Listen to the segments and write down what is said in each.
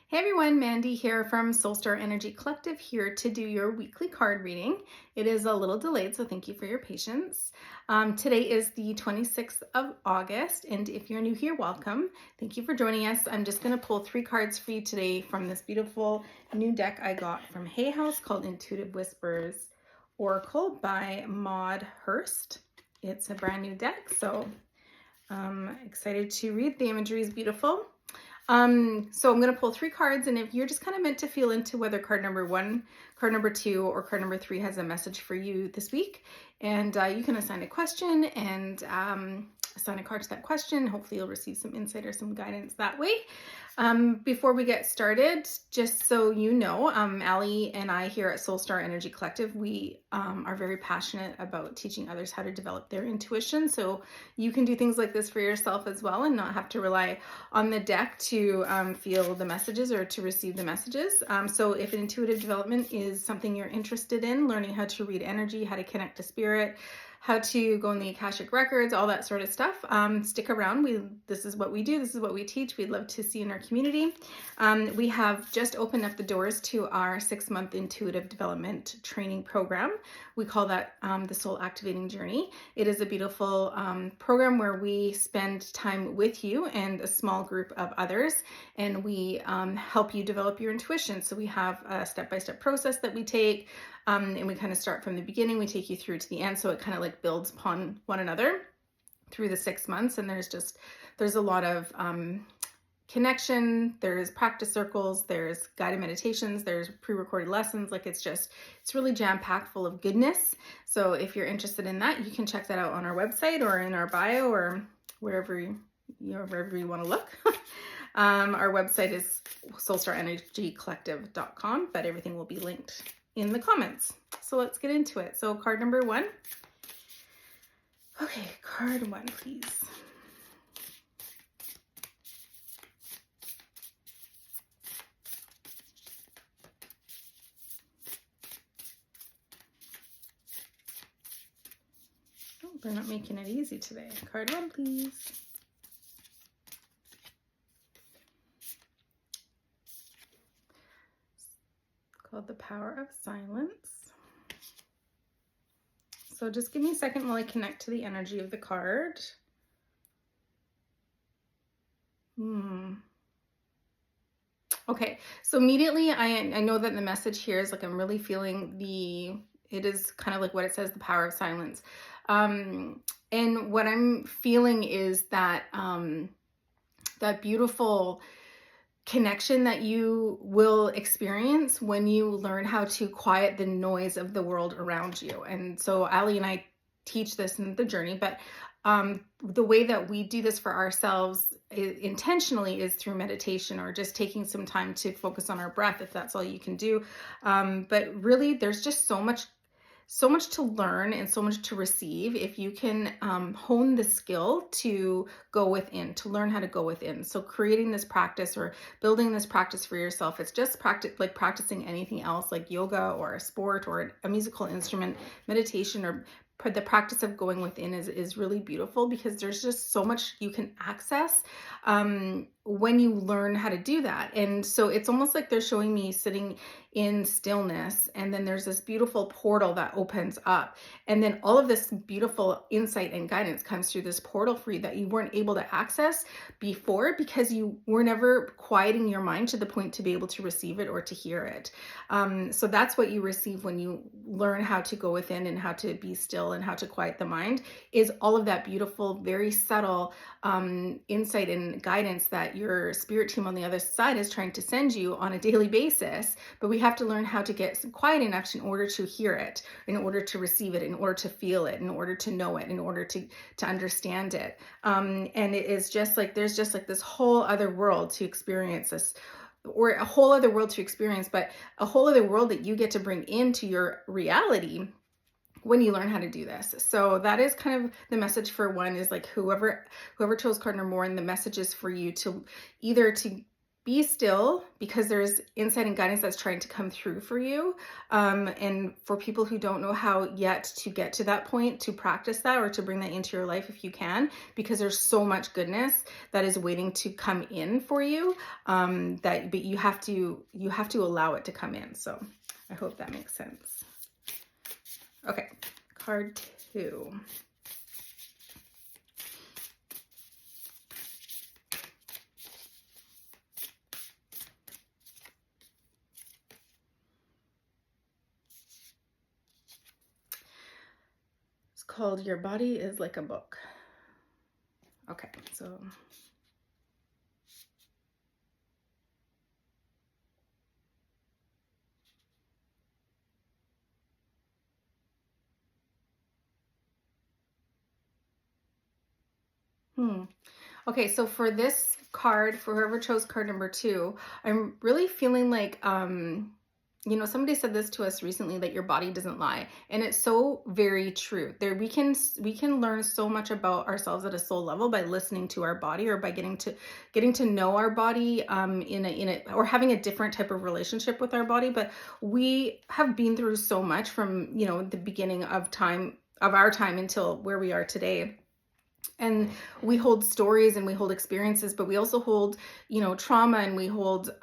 Hey everyone, Mandy here from Soulstar Energy Collective, here to do your weekly card reading. It is a little delayed, so thank you for your patience. Today is the 26th of August, and if you're new here, welcome. Thank you for joining us. I'm just going to pull 3 cards for you today from this beautiful new deck I got from Hay House called Intuitive Whispers Oracle by Maud Hurst. It's a brand new deck, so I'm excited to read. The imagery is beautiful. So I'm going to pull 3 cards, and if you're just kind of meant to feel into whether card number 1, card number 2, or card number 3 has a message for you this week, and you can assign a question and assign a card to that question. Hopefully you'll receive some insight or some guidance that way. Before we get started, just so you know, Allie and I here at Soulstar Energy Collective, we are very passionate about teaching others how to develop their intuition. So you can do things like this for yourself as well and not have to rely on the deck to feel the messages or to receive the messages. So if intuitive development is something you're interested in, learning how to read energy, how to connect to spirit, how to go in the Akashic Records, all that sort of stuff, stick around. This is what we do. This is what we teach. We'd love to see in our community. We have just opened up the doors to our 6-month intuitive development training program. We call that the Soul Activating Journey. It is a beautiful program where we spend time with you and a small group of others, and we help you develop your intuition. So we have a step-by-step process that we take. And we kind of start from the beginning, we take you through to the end. So it kind of like builds upon one another through the 6 months. And there's a lot of connection, there's practice circles, there's guided meditations, there's pre-recorded lessons. Like it's really jam-packed full of goodness. So if you're interested in that, you can check that out on our website or in our bio or wherever you want to look. Our website is soulstarenergycollective.com, but everything will be linked in the comments. So let's get into it. So card number 1. Okay, card 1, please. Oh, they're not making it easy today. Card 1, please. Called The Power of Silence. So just give me a second while I connect to the energy of the card. Okay, so immediately I know that the message here is like I'm really feeling it is kind of like what it says, the power of silence. And what I'm feeling is that that beautiful connection that you will experience when you learn how to quiet the noise of the world around you. And so Allie and I teach this in the journey, but the way that we do this for ourselves intentionally is through meditation or just taking some time to focus on our breath, if that's all you can do. But really, there's just so much to learn and so much to receive if you can hone the skill to go within, to learn how to go within. So creating this practice or building this practice for yourself, it's just like practicing anything else like yoga or a sport or a musical instrument, meditation, or the practice of going within is really beautiful because there's just so much you can access when you learn how to do that. And so it's almost like they're showing me sitting in stillness, and then there's this beautiful portal that opens up, and then all of this beautiful insight and guidance comes through this portal for you that you weren't able to access before because you were never quieting your mind to the point to be able to receive it or to hear it. So that's what you receive when you learn how to go within and how to be still and how to quiet the mind, is all of that beautiful, very subtle insight and guidance that your spirit team on the other side is trying to send you on a daily basis. But we have to learn how to get quiet enough in order to hear it, in order to receive it, in order to feel it, in order to know it, in order to understand it. And it is just like there's just like this whole other world to experience this, or a whole other world to experience, but a whole other world that you get to bring into your reality when you learn how to do this. So that is kind of the message for 1, is like whoever chose card number 1, the message is for you to either to be still, because there's insight and guidance that's trying to come through for you. And for people who don't know how yet to get to that point, to practice that or to bring that into your life if you can, because there's so much goodness that is waiting to come in for you. But you have to allow it to come in. So I hope that makes sense. Okay, card 2. It's called Your Body is Like a Book. Okay, so okay, so for this card, for whoever chose card number 2, I'm really feeling like, somebody said this to us recently, that your body doesn't lie, and it's so very true. There, we can learn so much about ourselves at a soul level by listening to our body, or by getting to know our body, or having a different type of relationship with our body. But we have been through so much from the beginning of our time until where we are today. And we hold stories and we hold experiences, but we also hold trauma, and we hold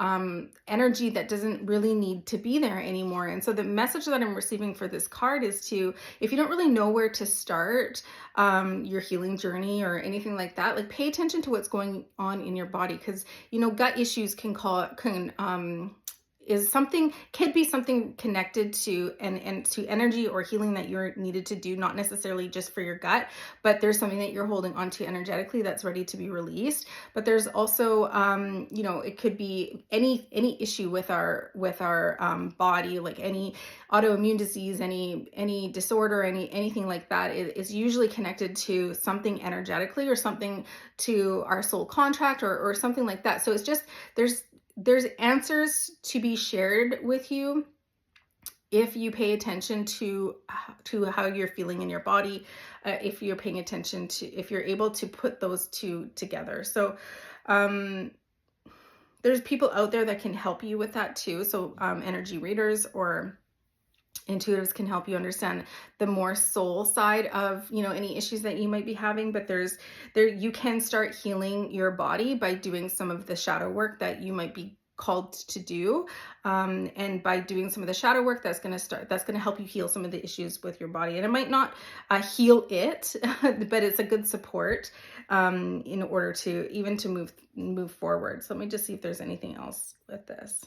energy that doesn't really need to be there anymore. And so the message that I'm receiving for this card is to, if you don't really know where to start your healing journey or anything like that, like, pay attention to what's going on in your body, because gut issues can could be something connected to and to energy or healing that you're needed to do, not necessarily just for your gut, but there's something that you're holding onto energetically that's ready to be released. But there's also it could be any issue with our body, like any autoimmune disease, any disorder, anything like that is usually connected to something energetically, or something to our soul contract, or something like that. So it's just, there's answers to be shared with you if you pay attention to how you're feeling in your body, if you're paying attention to, if you're able to put those two together. So there's people out there that can help you with that too. So energy readers or intuitives can help you understand the more soul side of any issues that you might be having. But you can start healing your body by doing some of the shadow work that you might be called to do, and by doing some of the shadow work, that's going to help you heal some of the issues with your body. And it might not heal it but it's a good support in order to move forward. So let me just see if there's anything else with this.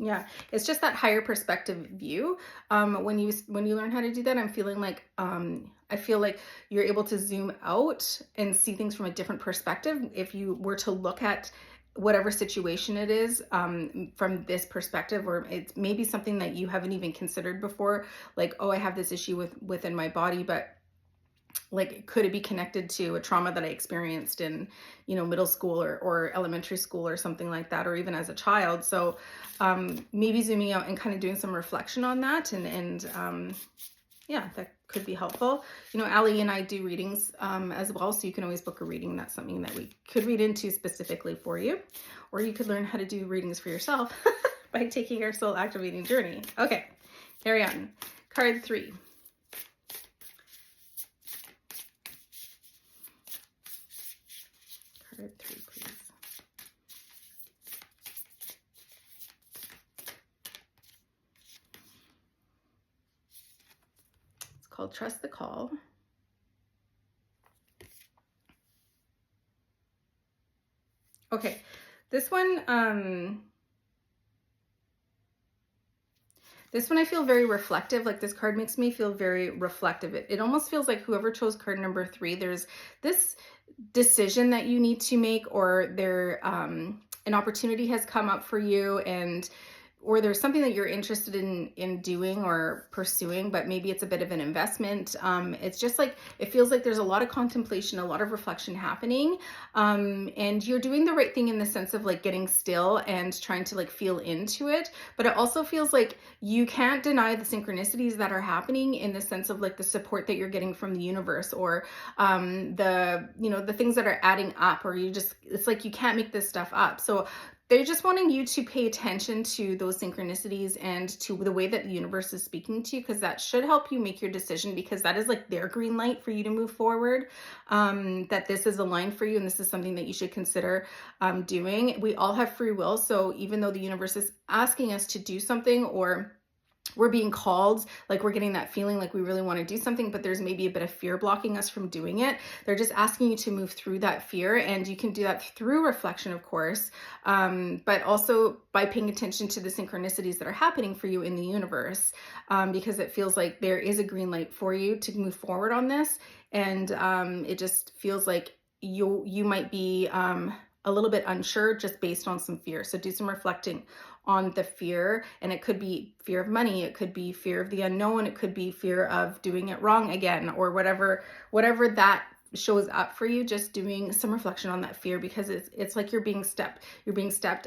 Yeah, it's just that higher perspective view. When you learn how to do that, I'm feeling like I feel like you're able to zoom out and see things from a different perspective. If you were to look at whatever situation it is from this perspective, or it's maybe something that you haven't even considered before, like, oh, I have this issue within my body, but like, could it be connected to a trauma that I experienced in middle school or elementary school or something like that, or even as a child? So maybe zooming out and kind of doing some reflection on that, and yeah, that could be helpful. Allie and I do readings as well, so you can always book a reading. That's something that we could read into specifically for you, or you could learn how to do readings for yourself by taking our soul activating journey. Okay, carry on. Card 3. Card 3, please. It's called Trust the Call. Okay, this one I feel very reflective. Like, this card makes me feel very reflective. It almost feels like whoever chose card number 3, there's this decision that you need to make, or an opportunity has come up for you, and or there's something that you're interested in doing or pursuing, but maybe it's a bit of an investment. It's just like it feels like there's a lot of contemplation, a lot of reflection happening, and you're doing the right thing in the sense of like getting still and trying to like feel into it. But it also feels like you can't deny the synchronicities that are happening in the sense of like the support that you're getting from the universe, or the the things that are adding up, or you just it's like you can't make this stuff up. So they're just wanting you to pay attention to those synchronicities and to the way that the universe is speaking to you, because that should help you make your decision, because that is like their green light for you to move forward. That this is aligned for you and this is something that you should consider doing. We all have free will. So even though the universe is asking us to do something, or we're being called, like we're getting that feeling like we really want to do something, but there's maybe a bit of fear blocking us from doing it. They're just asking you to move through that fear, and you can do that through reflection, of course, but also by paying attention to the synchronicities that are happening for you in the universe, because it feels like there is a green light for you to move forward on this, and it just feels like you might be a little bit unsure just based on some fear. So do some reflecting on the fear, and it could be fear of money, it could be fear of the unknown, it could be fear of doing it wrong again, or whatever that shows up for you. Just doing some reflection on that fear, because it's like you're being stepped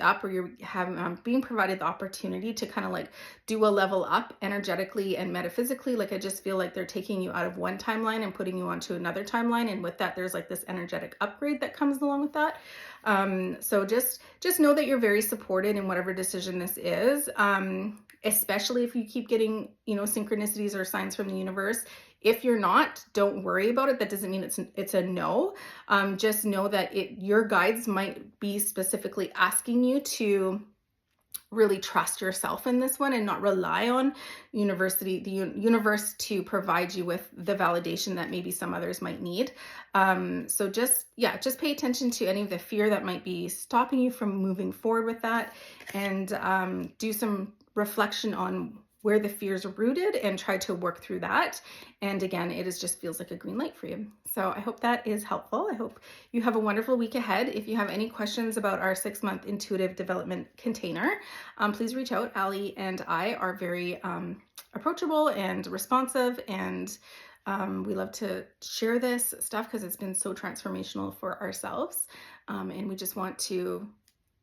up, or you're having being provided the opportunity to kind of like do a level up energetically and metaphysically. Like I just feel like they're taking you out of one timeline and putting you onto another timeline, and with that there's like this energetic upgrade that comes along with that. So just know that you're very supported in whatever decision this is, especially if you keep getting synchronicities or signs from the universe. If you're not, don't worry about it. That doesn't mean it's a no. Just know that your guides might be specifically asking you to really trust yourself in this one and not rely on the universe to provide you with the validation that maybe some others might need. So just pay attention to any of the fear that might be stopping you from moving forward with that, and do some reflection on where the fears are rooted and try to work through that. And again, just feels like a green light for you. So I hope that is helpful. I hope you have a wonderful week ahead. If you have any questions about our 6-month intuitive development container, please reach out. Ali and I are very approachable and responsive, and we love to share this stuff because it's been so transformational for ourselves. And we just want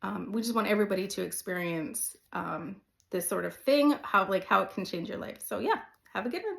everybody to experience this sort of thing, how it can change your life. So yeah, have a good one.